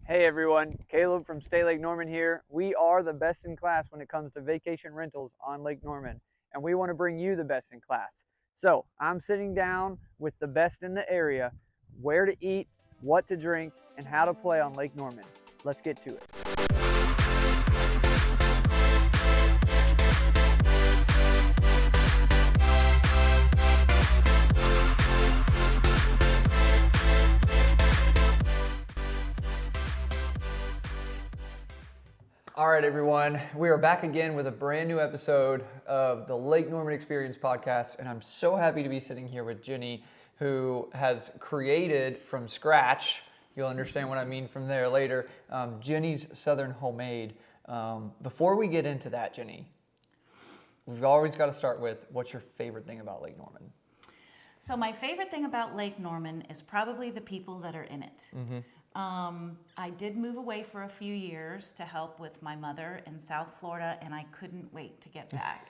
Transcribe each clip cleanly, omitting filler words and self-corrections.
Hey everyone, Caleb from Stay Lake Norman here. We are the best in class when it comes to vacation rentals on Lake Norman, and we want to bring you the best in class. So I'm sitting down with the best in the area, where to eat, what to drink, and how to play on Lake Norman. Let's get to it. All right, everyone. We are back again with a brand new episode of the Lake Norman Experience podcast, and I'm so happy to be sitting here with Jeni, who has created from scratch, you'll understand what I mean from there later, Jeni's Southern Homemade. Before we get into that, Jeni, we've always got to start with, what's your favorite thing about Lake Norman? So my favorite thing about Lake Norman is probably the people that are in it. Mm-hmm. I did move away for a few years to help with my mother in South Florida, and I couldn't wait to get back.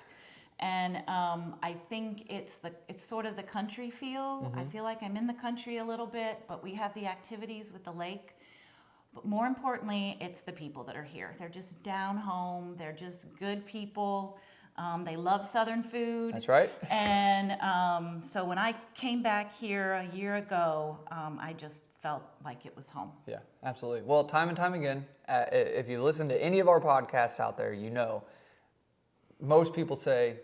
And I think it's sort of the country feel. Mm-hmm. I feel like I'm in the country a little bit, but we have the activities with the lake. But more importantly, it's the people that are here. They're just down home. They're just good people. They love Southern food. That's right. And so when I came back here a year ago, I just felt like it was home. Yeah, absolutely. Well, time and time again, if you listen to any of our podcasts out there, you know, most people say,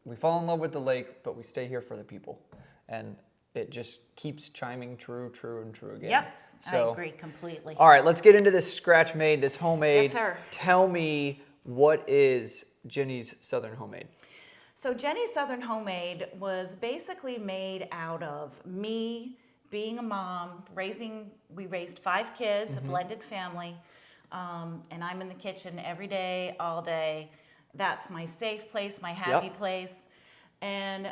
we fall in love with the lake, but we stay here for the people. And it just keeps chiming true again. Yep, So, I agree completely. All right, let's get into this scratch made, this homemade. Yes, sir. Tell me, what is Jeni's Southern Homemade? So Jeni's Southern Homemade was basically made out of me being a mom, we raised 5 kids, a blended family, and I'm in the kitchen every day, all day. That's my safe place, my happy place. And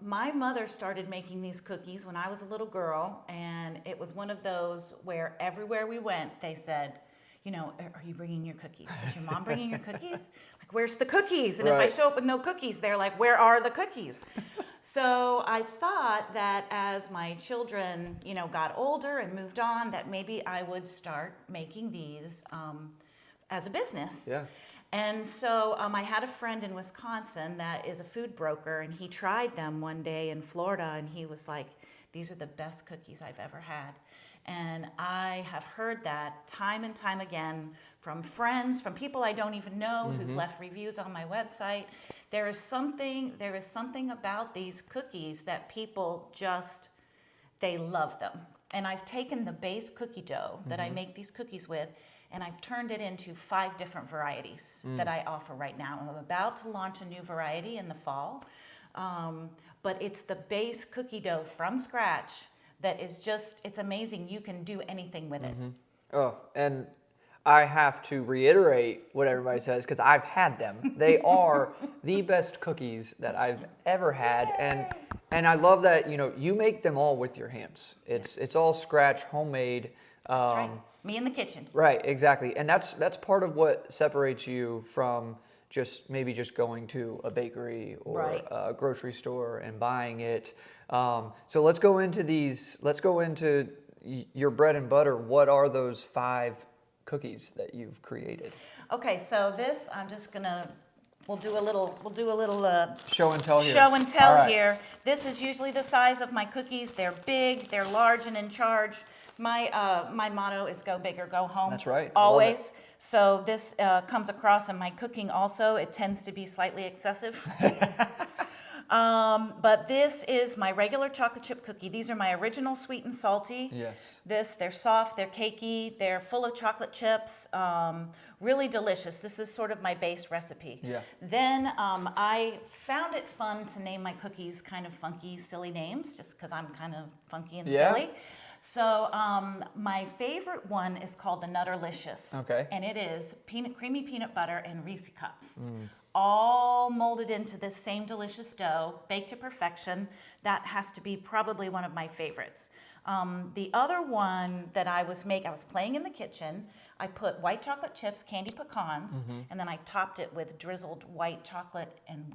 my mother started making these cookies when I was a little girl, and it was one of those where everywhere we went, they said, you know, are you bringing your cookies? Is your mom bringing your cookies? Like, where's the cookies? And Right. if I show up with no cookies, they're like, where are the cookies? So I thought that as my children, you know, got older and moved on, that maybe I would start making these as a business. Yeah. And so I had a friend in Wisconsin that is a food broker, and he tried them one day in Florida, and he was like, these are the best cookies I've ever had. And I have heard that time and time again from friends, from people I don't even know who've left reviews on my website. There is something about these cookies that people just, they love them. And I've taken the base cookie dough that I make these cookies with, and I've turned it into 5 different varieties that I offer right now. I'm about to launch a new variety in the fall, but it's the base cookie dough from scratch that is just, it's amazing. You can do anything with it. Oh, and I have to reiterate what everybody says, because I've had them. They are the best cookies that I've ever had. And I love that, you know, you make them all with your hands. It's all scratch, homemade. That's right. Me in the kitchen. Right, exactly. And that's part of what separates you from just going to a bakery or Right. a grocery store and buying it. So let's go into your bread and butter. What are those 5 cookies that you've created? Okay, so this, I'm just gonna, we'll do a little Show and tell here. show and tell All right. here. This is usually the size of my cookies. They're big, they're large and in charge. My motto is go big or go home. That's right. I love Always. it. So this comes across in my cooking also. It tends to be slightly excessive. But this is my regular chocolate chip cookie. These are my original sweet and salty. Yes. They're soft, they're cakey, they're full of chocolate chips, really delicious. This is sort of my base recipe. Yeah. Then I found it fun to name my cookies kind of funky, silly names, just because I'm kind of funky and Yeah. silly. So my favorite one is called the Nutterlicious. Okay. And it is creamy peanut butter and Reese cups. All molded into this same delicious dough, baked to perfection. That has to be probably one of my favorites. The other one that I was playing in the kitchen. I put white chocolate chips, candy pecans, and then I topped it with drizzled white chocolate and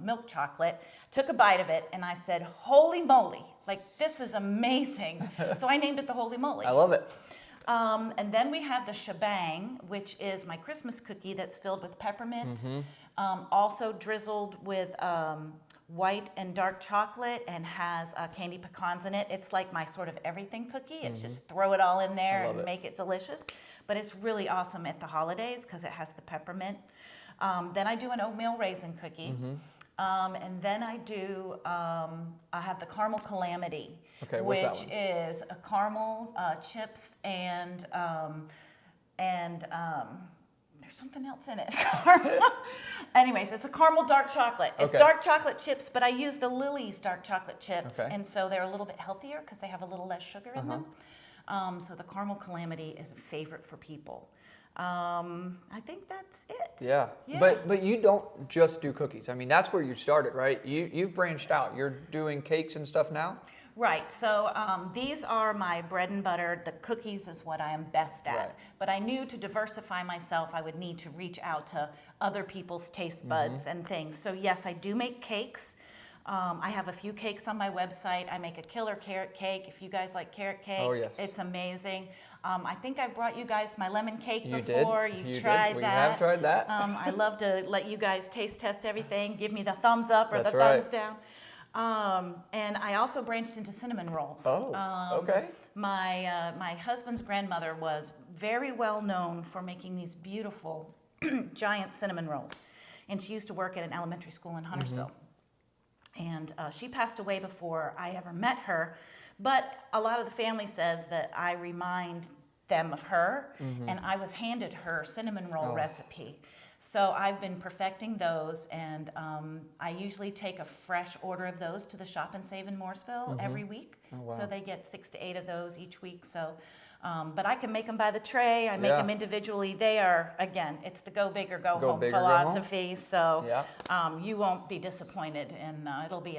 milk chocolate. Took a bite of it and I said, "Holy moly! Like, this is amazing!" So I named it the Holy Moly. I love it. And then we have the shebang, which is my Christmas cookie that's filled with peppermint, also drizzled with white and dark chocolate, and has candy pecans in it. It's like my sort of everything cookie. It's just throw it all in there and make it delicious. But it's really awesome at the holidays because it has the peppermint. Then I do an oatmeal raisin cookie. And then I have the caramel calamity, which is a caramel chips and there's something else in it. Anyways, it's a caramel dark chocolate. It's dark chocolate chips, but I use the Lily's dark chocolate chips, and so they're a little bit healthier because they have a little less sugar in them. So the caramel calamity is a favorite for people. I think that's it. Yeah. But you don't just do cookies. I mean, that's where you started, right? You've branched out. You're doing cakes and stuff now? Right. So these are my bread and butter. The cookies is what I am best at. Right. But I knew to diversify myself, I would need to reach out to other people's taste buds and things. So yes, I do make cakes. I have a few cakes on my website. I make a killer carrot cake. If you guys like carrot cake, it's amazing. I think I brought you guys my lemon cake before. You've tried that. We have tried that. I love to let you guys taste test everything. Give me the thumbs up or the thumbs down. And I also branched into cinnamon rolls. My husband's grandmother was very well known for making these beautiful giant cinnamon rolls. And she used to work at an elementary school in Huntersville. And she passed away before I ever met her. But a lot of the family says that I remind them of her, and I was handed her cinnamon roll recipe. So I've been perfecting those, and I usually take a fresh order of those to the Shop and Save in Mooresville every week. So they get 6 to 8 of those each week. So, but I can make them by the tray. I make them individually. They are, again, it's the go big or go home philosophy. So you won't be disappointed, and it'll be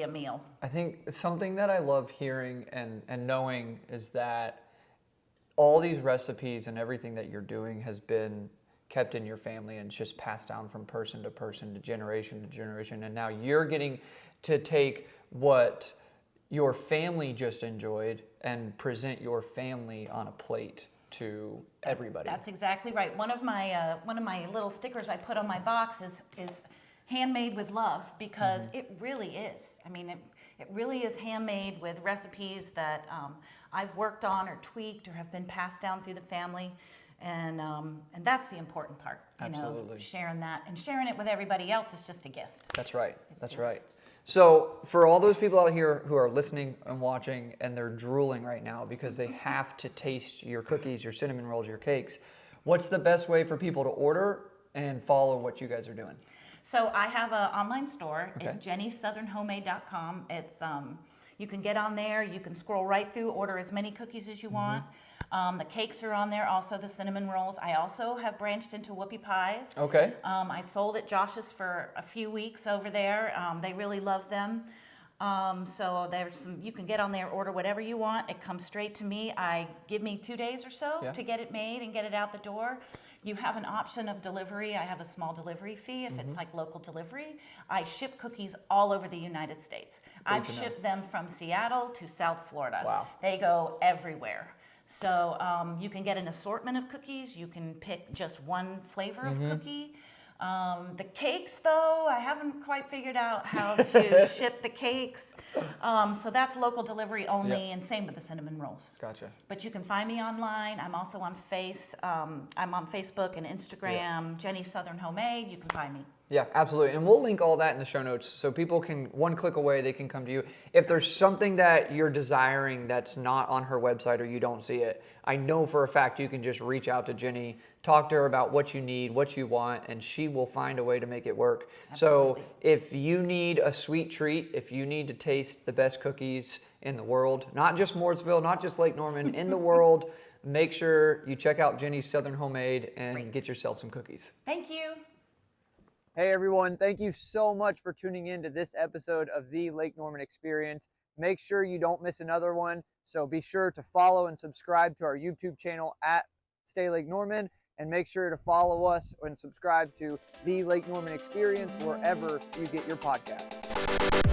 a meal. I think something that I love hearing and knowing is that all these recipes and everything that you're doing has been kept in your family and just passed down from person to person to generation, and now you're getting to take what your family just enjoyed and present your family on a plate to everybody. That's exactly right. One of my little stickers I put on my box is handmade with love, because it really is. I mean, it really is handmade with recipes that I've worked on or tweaked or have been passed down through the family. And that's the important part, Absolutely. Sharing that and sharing it with everybody else is just a gift. That's right. That's right. So for all those people out here who are listening and watching and they're drooling right now because they have to taste your cookies, your cinnamon rolls, your cakes, what's the best way for people to order and follow what you guys are doing? So I have an online store at JeniSouthernHomemade.com. It's you can get on there, you can scroll right through, order as many cookies as you want. The cakes are on there, also the cinnamon rolls. I also have branched into whoopie pies. Okay. I sold at Josh's for a few weeks over there. They really love them. So you can get on there, order whatever you want. It comes straight to me. Give me 2 days or so to get it made and get it out the door. You have an option of delivery. I have a small delivery fee if it's like local delivery. I ship cookies all over the United States. I've shipped them from Seattle to South Florida. Wow. They go everywhere. So you can get an assortment of cookies. You can pick just one flavor of cookie. The cakes, though, I haven't quite figured out how to ship the cakes. So that's local delivery only, and same with the cinnamon rolls. Gotcha. But you can find me online. I'm also on I'm on Facebook and Instagram, Jeni Southern Homemade. You can find me. Yeah, absolutely. And we'll link all that in the show notes so people can, one click away, they can come to you. If there's something that you're desiring that's not on her website or you don't see it, I know for a fact you can just reach out to Jeni, talk to her about what you need, what you want, and she will find a way to make it work. Absolutely. So if you need a sweet treat, if you need to taste the best cookies in the world, not just Mooresville, not just Lake Norman, in the world, make sure you check out Jeni's Southern Homemade and get yourself some cookies. Thank you. Hey everyone, thank you so much for tuning in to this episode of the Lake Norman Experience. Make sure you don't miss another one, so be sure to follow and subscribe to our YouTube channel at Stay Lake Norman, and make sure to follow us and subscribe to the Lake Norman Experience wherever you get your podcasts.